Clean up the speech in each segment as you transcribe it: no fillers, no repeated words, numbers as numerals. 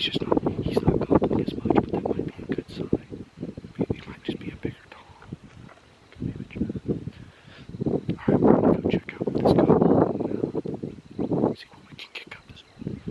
he's not gobbling as much, but that might be a good sign. He might just be a bigger dog. Alright, we're gonna go check out this gobble and see what we can kick up this morning.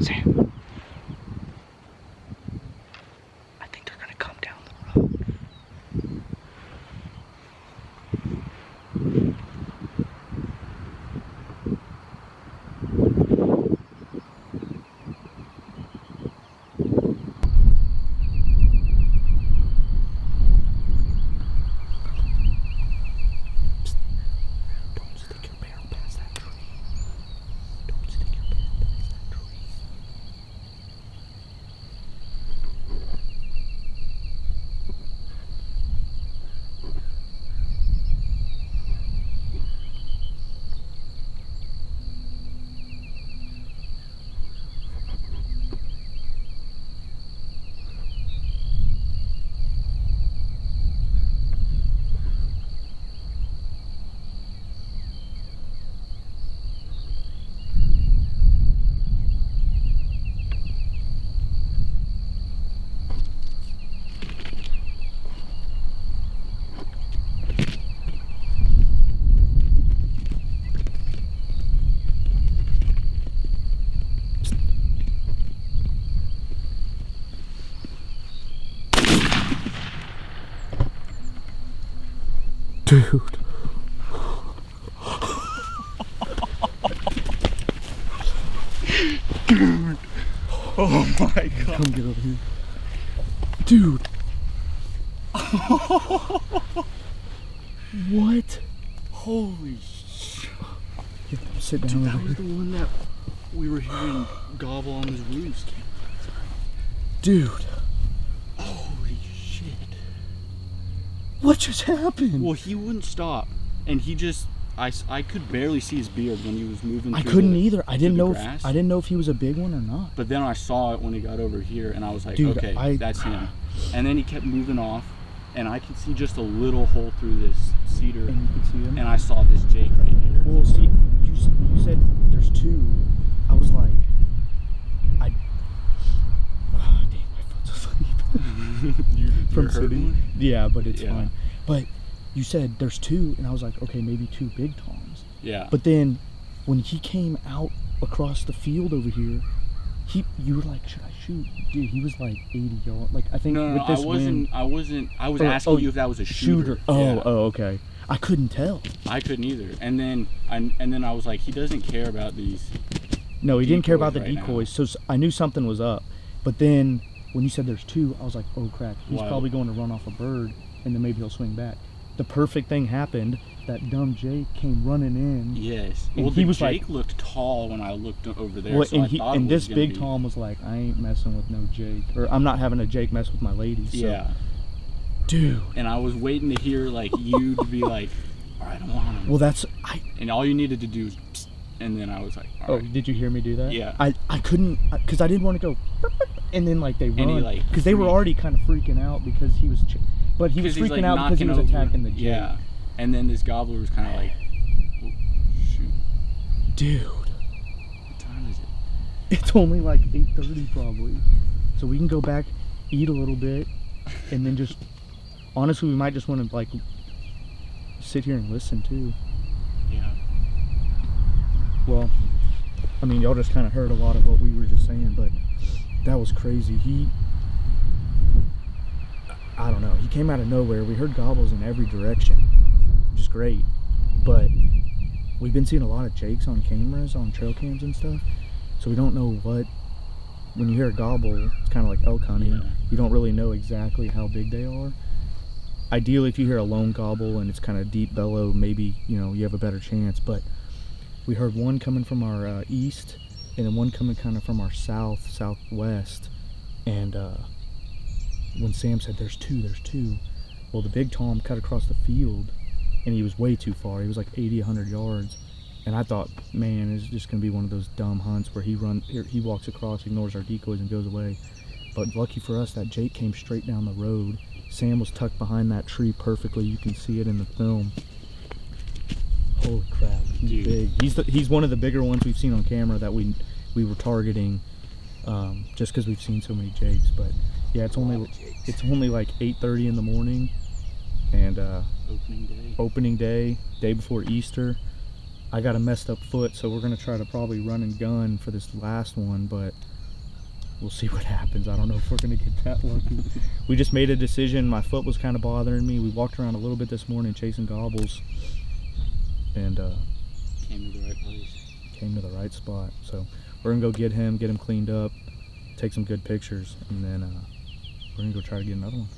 Sam. I think they're gonna come down the road. Dude. Dude. Oh my god. Come get over here. Dude. What? Holy shit. Sit down. Dude, that was the one that we were hearing gobble on his roost. Dude. Holy shit. What just happened? Well, he wouldn't stop, and he just, I could barely see his beard when he was moving. I couldn't either. I didn't know if he was a big one or not. But then I saw it when he got over here, and I was like, dude, okay, that's him. And then he kept moving off, and I could see just a little hole through this cedar. And you could see him. And I saw this Jake right here. Well, see, you said there's two. I was like, dang, my foot's asleep. From sitting. Yeah, but it's fine. But you said there's two, and I was like, okay, maybe two big toms. Yeah. But then when he came out across the field over here, you were like, should I shoot? Dude, he was like 80 yards. Like, I think with this wind, I was asking you if that was a shooter. Oh, okay. I couldn't tell. I couldn't either. And then I was like, he doesn't care about these. No, he didn't care about the decoys. Now. So I knew something was up. But then when you said there's two, I was like, oh crap, he's probably going to run off a bird, and then maybe he'll swing back. The perfect thing happened. That dumb Jake came running in. Yes. Well, he was Jake looked tall when I looked over there. Well, so and this big Tom was like, I ain't messing with no Jake, or I'm not having a Jake mess with my lady. So. Yeah. Dude. And I was waiting to hear like you to be like, all right, I want him. Well, and all you needed to do was, psst, and then I was like, all right. Did you hear me do that? Yeah. I couldn't, because I didn't want to go, and then like they run, because they were already kind of freaking out because he was, but he was freaking out because he was attacking the Jake. Yeah. And then this gobbler was kind of like, oh, shoot. Dude. What time is it? It's only like 8:30 probably. So we can go back, eat a little bit, and then just, honestly, we might just want to like sit here and listen too. Yeah. Well, I mean, y'all just kind of heard a lot of what we were just saying, but that was crazy. I don't know, he came out of nowhere. We heard gobbles in every direction, which is great, but we've been seeing a lot of Jakes on cameras, on trail cams and stuff, so we don't know what, when you hear a gobble, it's kind of like elk hunting. Yeah. You don't really know exactly how big they are. Ideally, if you hear a lone gobble and it's kind of deep bellow, maybe, you know, you have a better chance, but we heard one coming from our east, and then one coming kind of from our southwest, and when Sam said there's two, well, the big Tom cut across the field, and he was way too far. He was like 80, 100 yards, and I thought, man, it's just gonna be one of those dumb hunts where he walks across, ignores our decoys, and goes away. But lucky for us, that Jake came straight down the road. Sam was tucked behind that tree perfectly. You can see it in the film. Holy crap, he's big. He's one of the bigger ones we've seen on camera that we were targeting, just because we've seen so many Jakes. But yeah, it's only like 8:30 in the morning, and opening day before Easter, I got a messed up foot, so we're gonna try to probably run and gun for this last one, but we'll see what happens. I don't know if we're gonna get that lucky. We just made a decision. My foot was kind of bothering me. We walked around a little bit this morning chasing gobbles, and came to the right place. Came to the right spot. So we're gonna go get him cleaned up, take some good pictures, and then we're gonna go try to get another one.